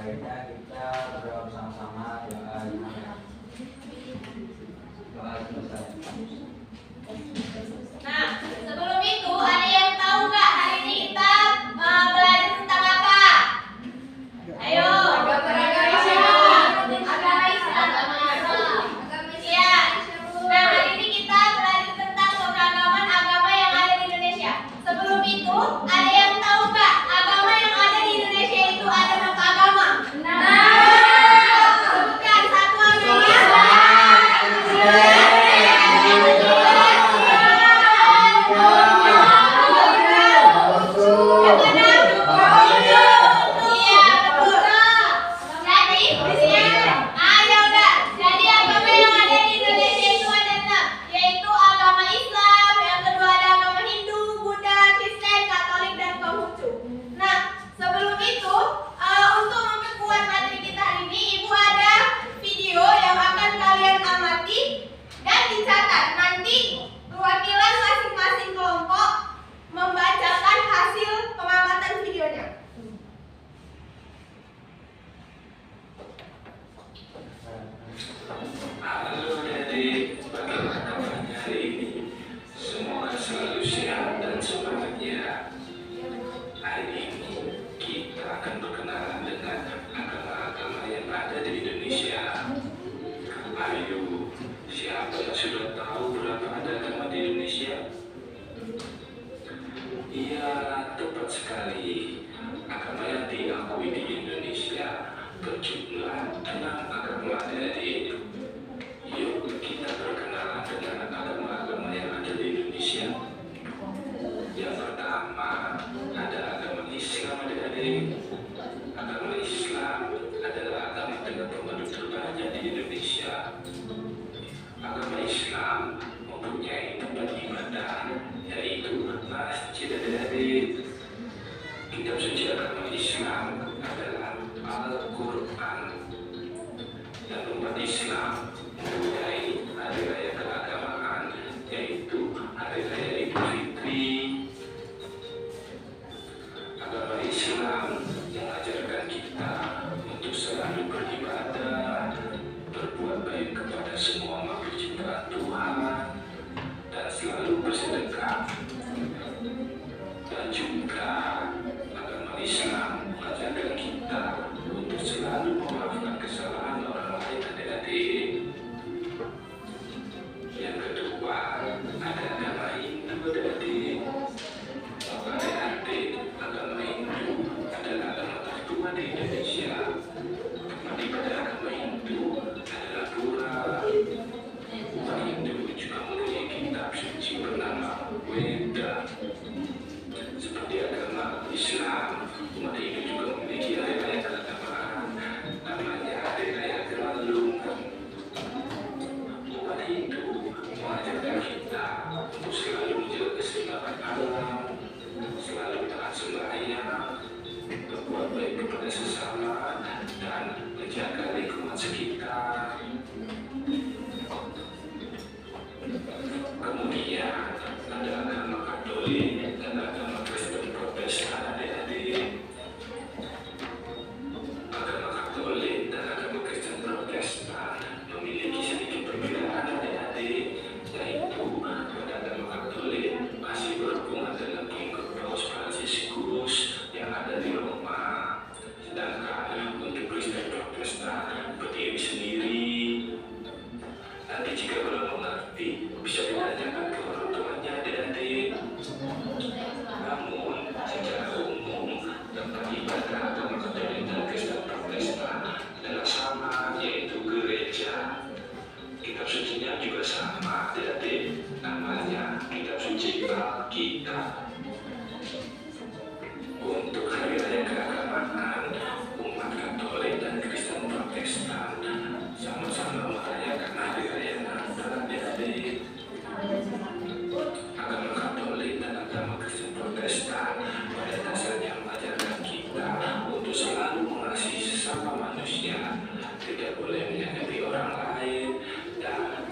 Baiknya kita berdoa bersama-sama doa selesai. Nah, sebelum itu ada yang tahu nggak hari ini kita belajar tentang apa? Ayo, agama Islam. Iya. Nah, hari ini kita belajar tentang keberagaman agama yang ada di Indonesia. Sebelum itu, ada yang tahu nggak agama yang ada di Indonesia itu ada berapa agama? Sebutkan satu agama.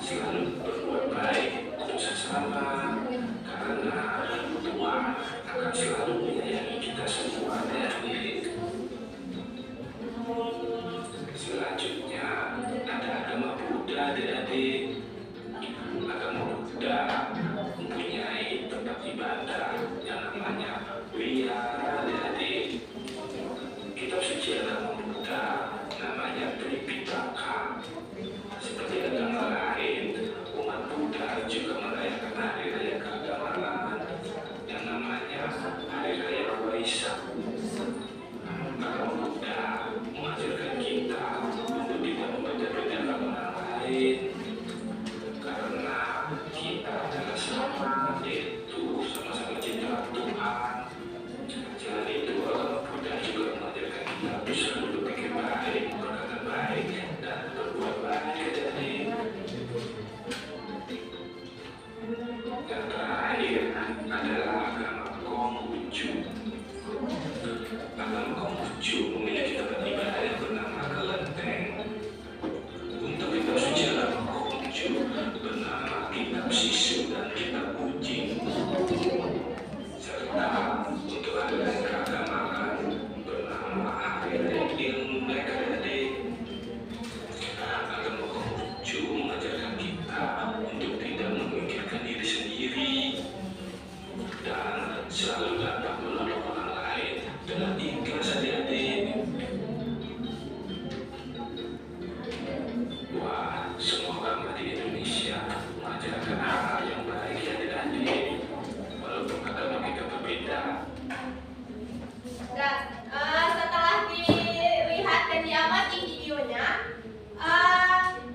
Selalu berbuat baik untuk sesama karena Tuhan muda mempunyai tempat ibadah yang namanya Wiyadadi. Kitab suci agama Buddha namanya Tripitaka. Seperti agama lain, umat Buddha juga merayakan hari raya keagamaan yang namanya Hari Raya Waisak. Agama Buddha mengajarkan kita untuk tidak membeda-bedakan orang lain, karena kita adalah sama, yaitu sama-sama cinta Tuhan. Selain itu, agama Buddha juga mengajarkan kita untuk selalu berpikir baik, berkata baik, dan berbuat baik. Jadi, yang terakhir adalah agama Konghucu. Agama Konghucu memiliki tempat ibadah yang bernama kelenteng. Untuk kitab suci agama Konghucu bernama kitab Sisu dan kitab Kucing. Serta untuk hari raya keagamaan bernama Hari Raya Ilmu Nekadade. Agama Konghucu mengajarkan kita untuk tidak memikirkan diri sendiri dan selalu dapat menolong orang lain dengan ikhlas hati-hati. Wah, semua agama di Indonesia mengajarkan hal yang baik ya adik-adik, walaupun agama kita berbeda. Dan setelah dilihat dan diamati videonya,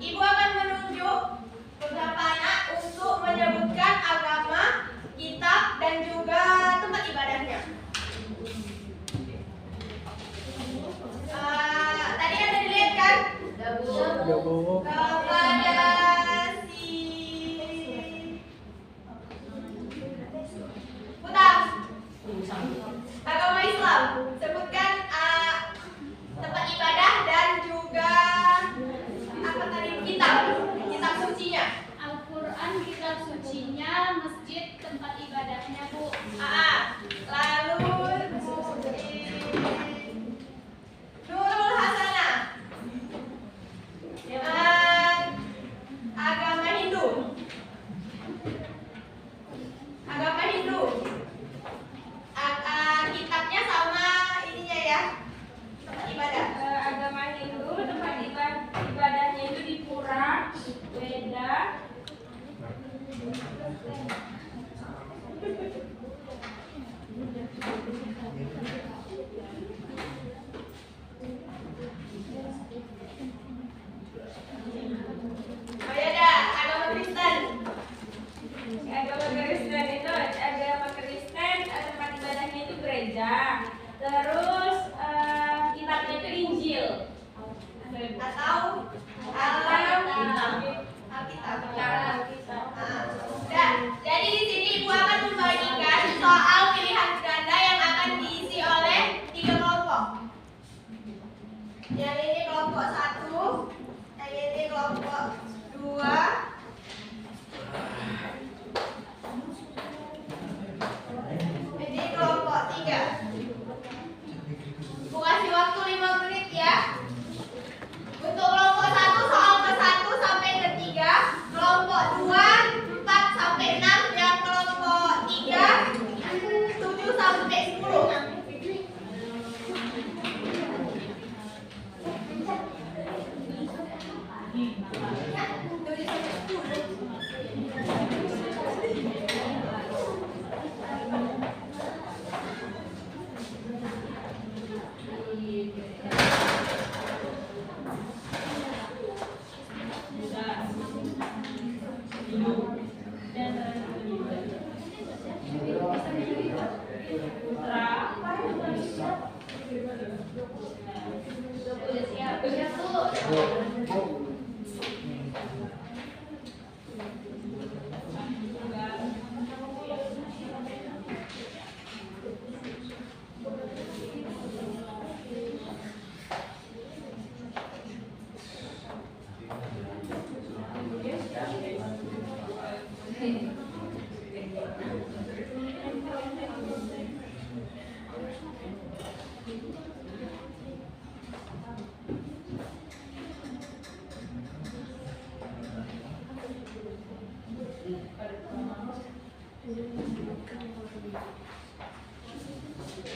Ibu akan menunjuk beberapa anak untuk menyebutkan agama, kitab, dan juga tempat ibadahnya. Tadi kan udah dilihat kan? Kepada si Utang, agama Islam, sebutkan tempat ibadah dan juga apa tadi, kitab sucinya. Al-Quran, kitab sucinya, masjid, tempat ibadahnya, Bu. Lalu Nurul Hasanah, agama Hindu. Kitabnya sama ininya ya, tempat ibadah. Agama Hindu, tempat ibadahnya itu di Pura, Weda. Oh ya dah, agama Kristen. Agama Kristen itu tempat ibadahnya itu gereja. Terus kitabnya itu Injil. Atau Alkitab. Dan jadi di sini Ibu akan membagikan soal pilihan ganda yang akan diisi oleh 3 kelompok. Yang ini kelompok 1, yang ini kelompok 2, ini kelompok 3. Bu kasih waktu 5 menit ya. Untuk kelompok 1 soal ke-1 sampai ke-3, kelompok 2 4 sampai 6, yang kelompok 3 7 sampai 10.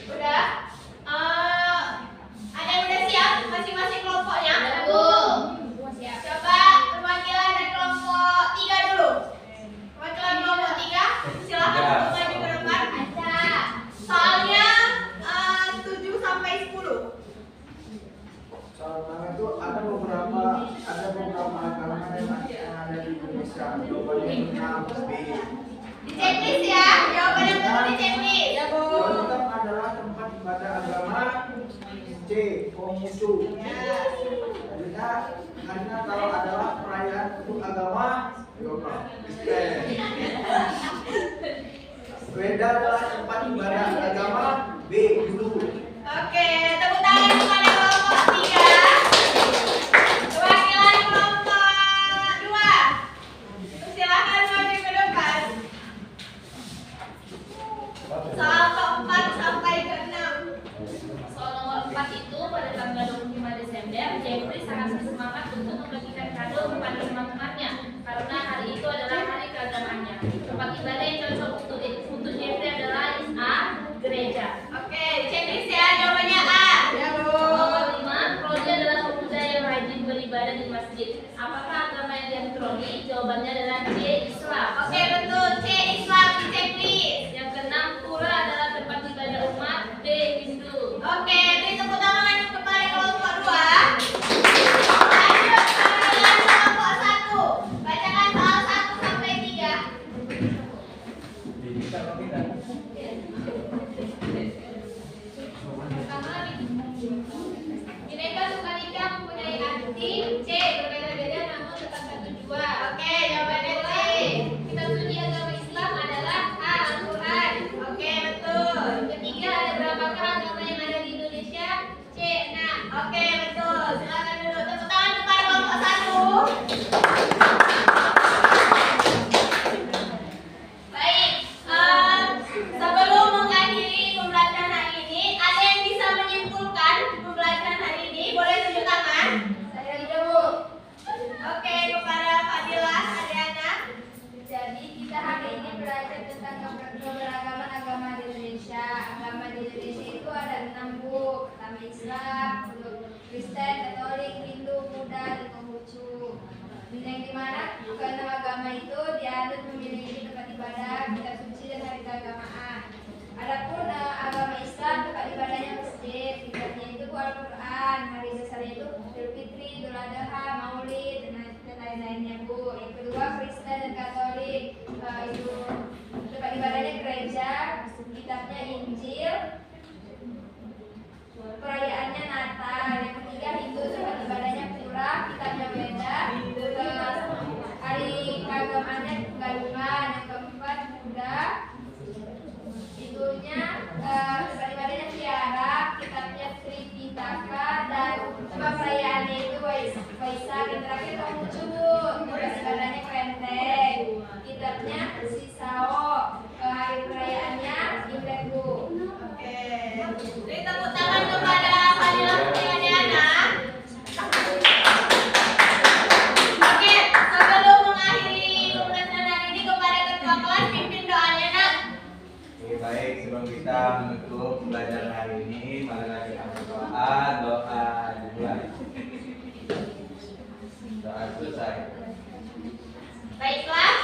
Udah? Ada yang udah siap masing-masing kelompoknya? Siap. Coba perwakilan dari kelompok 3 dulu. Perwakilan kelompok 3, silakan untuk maju ke depan. Soalnya 7 sampai 10. Soalnya itu ada beberapa agama yang ada di Indonesia. Jawabannya 6B. Di checklist ya, jawaban yang betul di checklist. Ya, Bu. Yang adalah tempat ibadah agama. C. Konghucu. Ya. Hari Natal adalah perayaan untuk agama. Kristen. Weda adalah tempat ibadah agama. B. Hindu. Oke, tepuk tangan kepada kelompok 3. Perwakilan kelompok 2. Silakan maju ke depan. Soal keempat sampai ke 6. Soal nomor 4 itu pada tanggal 25 Desember, Jeffrey sangat bersemangat untuk membagikan kado kepada teman-temannya karena hari itu adalah hari keagamaannya. Tempat ibadah yang cocok untuk Jeffrey adalah A. Gereja. Oke, checklist ya, jawabannya A. Ya, Bu. Nomor 5, Prodi adalah pemuda yang rajin beribadah di masjid. Apakah agama yang dia Prodi? Jawabannya adalah C. Islam. Oke, betul. C. Islam di checklist. Yang keenam, Pura adalah tempat ibadah umat. B. Hindu. Oke, beri tepuk tangan kepada kelompok 2. Lanjut dengan kelompok 1. Bacakan soal 1 sampai 3. Pertama, Bineka Tunggal Ika mempunyai arti C. Berbeda-beda namun tetap satu jua. Oke, jawabannya C. Kitab suci agama Islam adalah A. Al-Quran. Oke, betul. Ketiga, ada berapakah agama yang ada di Indonesia? C. 6. Oke, betul. Silakan duduk. Tepuk tangan kepada kelompok 1. Baik, sebelum mengakhiri pembelajaran hari ini, ada yang bisa menyimpulkan pembelajaran hari ini? Boleh tunjuk tangan? Saya tidak, Bu. Oke, kepada Fadila, Adriana. Jadi kita hari ini belajar tentang keberagaman agama di Indonesia. Agama di Indonesia itu ada 6, Bu. Pertama Islam, Kristen, Katolik, Hindu, Buddha, dan Konghucu. Yang dimana keenam agama itu dianut memiliki tempat ibadah, kitab suci, dan hari keagamaan. Adapun agama Islam tempat ibadahnya masjid, kitabnya itu Al-Quran, hari besarnya itu Idul Fitri, Idul Adha, Maulid, dan lain-lainnya, Bu. Yang kedua Kristen dan Katolik, itu tempat ibadahnya gereja, kitabnya Injil, perayaannya Natal. Yang ketiga Hindu, tempat ibadahnya Pura, kitabnya Weda, hari keagamaannya Galungan. Yang keempat Buddha, itunya tempat ibadahnya Tiara, kitabnya Tripitaka, dan tempat perayaannya itu Waisak. Yang terakhir Konghucu, tempat ibadahnya Klenteng, kitabnya Sisao, hari perayaannya Imlek, Bu. Oke, beri tepuk tangan kepada Fadila Putri Adriana. Oke, sebelum mengakhiri pembelajaran hari ini, kepada ketua kelas pimpin doanya, Nak. Oke, baik, sebelum kita menutup pembelajaran hari ini, marilah kita berdoa. Doa dimulai. Doa selesai. Baiklah,